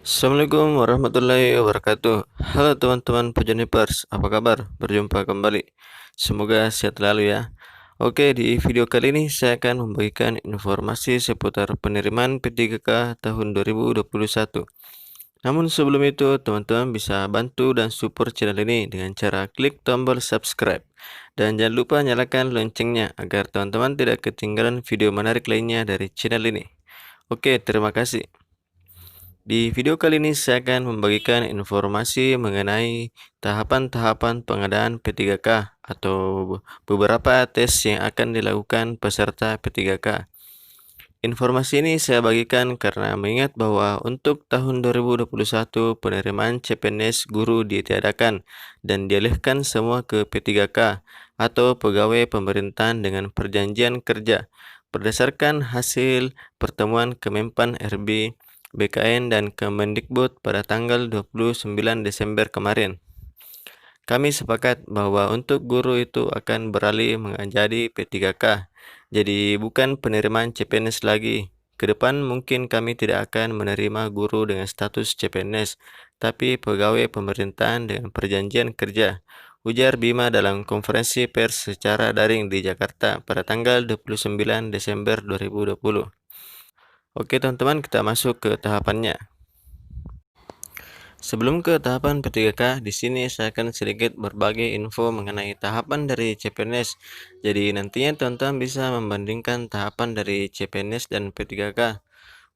Assalamualaikum warahmatullahi wabarakatuh. Halo teman-teman Pujanipers, apa kabar? Berjumpa kembali. Semoga sehat selalu ya. Oke, di video kali ini saya akan membagikan informasi seputar penerimaan P3K tahun 2021. Namun sebelum itu, teman-teman bisa bantu dan support channel ini dengan cara klik tombol subscribe. Dan jangan lupa nyalakan loncengnya agar teman-teman tidak ketinggalan video menarik lainnya dari channel ini. Oke, terima kasih. Di video kali ini saya akan membagikan informasi mengenai tahapan-tahapan pengadaan P3K atau beberapa tes yang akan dilakukan peserta P3K. Informasi ini saya bagikan karena mengingat bahwa untuk tahun 2021 penerimaan CPNS guru ditiadakan dan dialihkan semua ke P3K atau pegawai pemerintahan dengan perjanjian kerja berdasarkan hasil pertemuan Kemenpan RB, BKN, dan Kemendikbud pada tanggal 29 Desember kemarin. Kami sepakat bahwa untuk guru itu akan beralih menjadi P3K, jadi bukan penerimaan CPNS lagi. Kedepan mungkin kami tidak akan menerima guru dengan status CPNS, tapi pegawai pemerintahan dengan perjanjian kerja, ujar Bima dalam konferensi pers secara daring di Jakarta pada tanggal 29 Desember 2020. Oke teman-teman, kita masuk ke tahapannya. Sebelum ke tahapan P3K, di sini saya akan sedikit berbagi info mengenai tahapan dari CPNS. Jadi nantinya teman-teman bisa membandingkan tahapan dari CPNS dan P3K.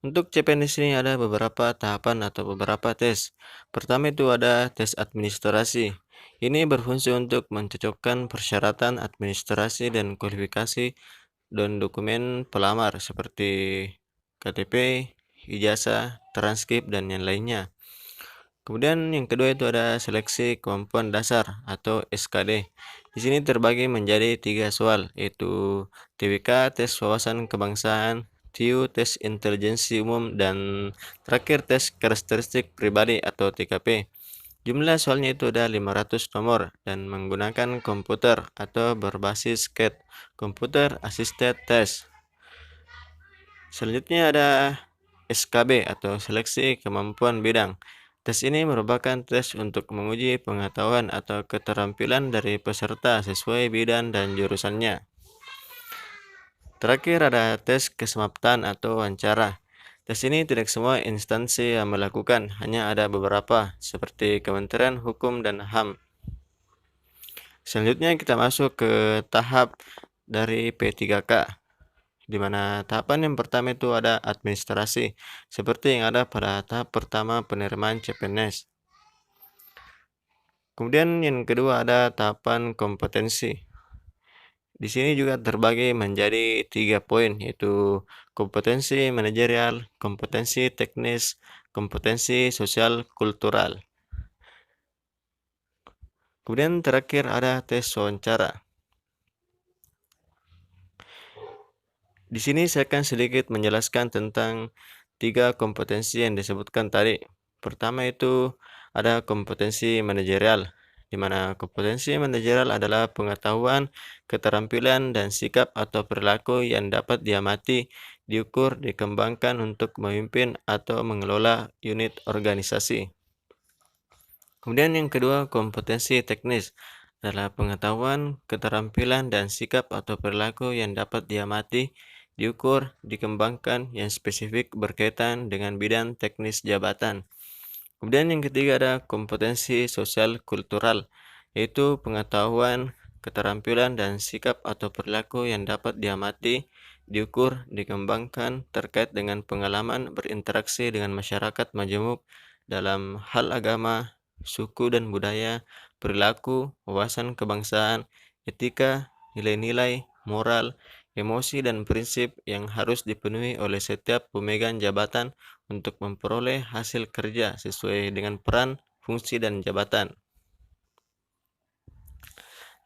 Untuk CPNS ini ada beberapa tahapan atau beberapa tes. Pertama itu ada tes administrasi. Ini berfungsi untuk mencocokkan persyaratan administrasi dan kualifikasi dan dokumen pelamar seperti KTP, ijazah, transkrip, dan yang lainnya. Kemudian yang kedua itu ada seleksi kemampuan dasar atau SKD. Di sini terbagi menjadi 3 soal, yaitu TWK, tes wawasan kebangsaan, TIU, tes intelijensi umum, dan terakhir tes karakteristik pribadi atau TKP. Jumlah soalnya itu ada 500 nomor dan menggunakan komputer atau berbasis CAT, Computer Assisted Test. Selanjutnya ada SKB atau seleksi kemampuan bidang. Tes ini merupakan tes untuk menguji pengetahuan atau keterampilan dari peserta sesuai bidang dan jurusannya. Terakhir ada tes kesemaptan atau wawancara. Tes ini tidak semua instansi yang melakukan, hanya ada beberapa, seperti Kementerian Hukum dan HAM. Selanjutnya kita masuk ke tahap dari P3K, di mana tahapan yang pertama itu ada administrasi, seperti yang ada pada tahap pertama penerimaan CPNS. Kemudian yang kedua ada tahapan kompetensi. Di sini juga terbagi menjadi 3 poin, yaitu kompetensi manajerial, kompetensi teknis, kompetensi sosial kultural. Kemudian terakhir ada tes wawancara. Di sini saya akan sedikit menjelaskan tentang 3 kompetensi yang disebutkan tadi. Pertama itu ada kompetensi manajerial, di mana kompetensi manajerial adalah pengetahuan, keterampilan, dan sikap atau perilaku yang dapat diamati, diukur, dikembangkan untuk memimpin atau mengelola unit organisasi. Kemudian yang kedua, kompetensi teknis adalah pengetahuan, keterampilan, dan sikap atau perilaku yang dapat diamati, diukur, dikembangkan yang spesifik berkaitan dengan bidang teknis jabatan. Kemudian yang ketiga ada kompetensi sosial kultural, yaitu pengetahuan, keterampilan, dan sikap atau perilaku yang dapat diamati, diukur, dikembangkan terkait dengan pengalaman berinteraksi dengan masyarakat majemuk dalam hal agama, suku dan budaya, perilaku, wawasan kebangsaan, etika, nilai-nilai, moral, emosi, dan prinsip yang harus dipenuhi oleh setiap pemegang jabatan untuk memperoleh hasil kerja sesuai dengan peran, fungsi, dan jabatan.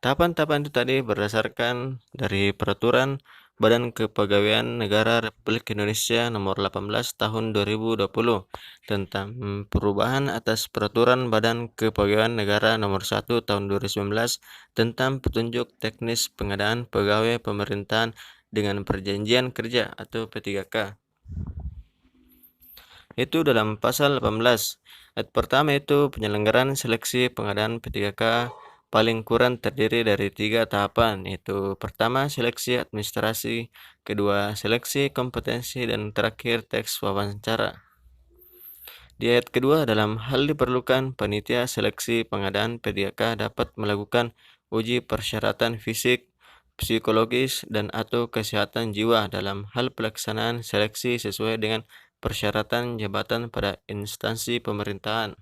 Tahapan-tahapan itu tadi berdasarkan dari Peraturan Badan Kepegawaian Negara Republik Indonesia Nomor 18 Tahun 2020 tentang perubahan atas Peraturan Badan Kepegawaian Negara Nomor 1 Tahun 2019 tentang petunjuk teknis pengadaan pegawai pemerintahan dengan perjanjian kerja atau P3K. Itu dalam pasal 18. Ayat pertama itu penyelenggaraan seleksi pengadaan P3K paling kurang terdiri dari 3 tahapan, yaitu pertama seleksi administrasi, kedua seleksi kompetensi, dan terakhir teks wawancara. Di ayat kedua, dalam hal diperlukan, panitia seleksi pengadaan P3K dapat melakukan uji persyaratan fisik, psikologis, dan atau kesehatan jiwa dalam hal pelaksanaan seleksi sesuai dengan persyaratan jabatan pada instansi pemerintahan.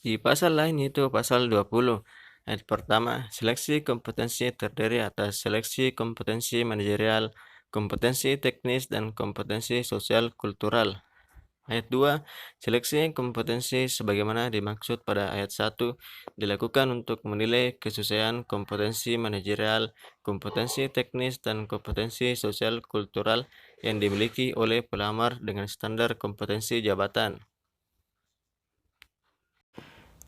Di pasal lain yaitu pasal 20, ayat pertama, seleksi kompetensi terdiri atas seleksi kompetensi manajerial, kompetensi teknis, dan kompetensi sosial kultural. Ayat 2, seleksi kompetensi sebagaimana dimaksud pada ayat 1 dilakukan untuk menilai kesesuaian kompetensi manajerial, kompetensi teknis, dan kompetensi sosial kultural yang dimiliki oleh pelamar dengan standar kompetensi jabatan.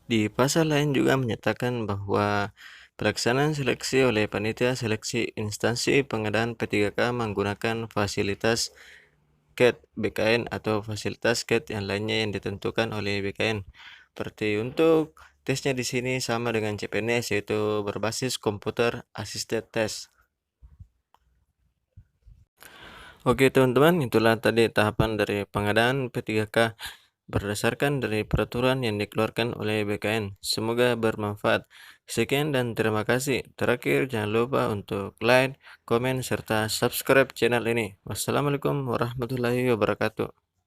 Di pasal lain juga menyatakan bahwa pelaksanaan seleksi oleh panitia seleksi instansi pengadaan P3K menggunakan fasilitas CAT BKN atau fasilitas CAT yang lainnya yang ditentukan oleh BKN. Seperti untuk tesnya di sini sama dengan CPNS, yaitu berbasis komputer assisted test. Oke teman-teman, itulah tadi tahapan dari pengadaan P3K berdasarkan dari peraturan yang dikeluarkan oleh BKN. Semoga bermanfaat. Sekian dan terima kasih. Terakhir, jangan lupa untuk like, komen, serta subscribe channel ini. Wassalamualaikum warahmatullahi wabarakatuh.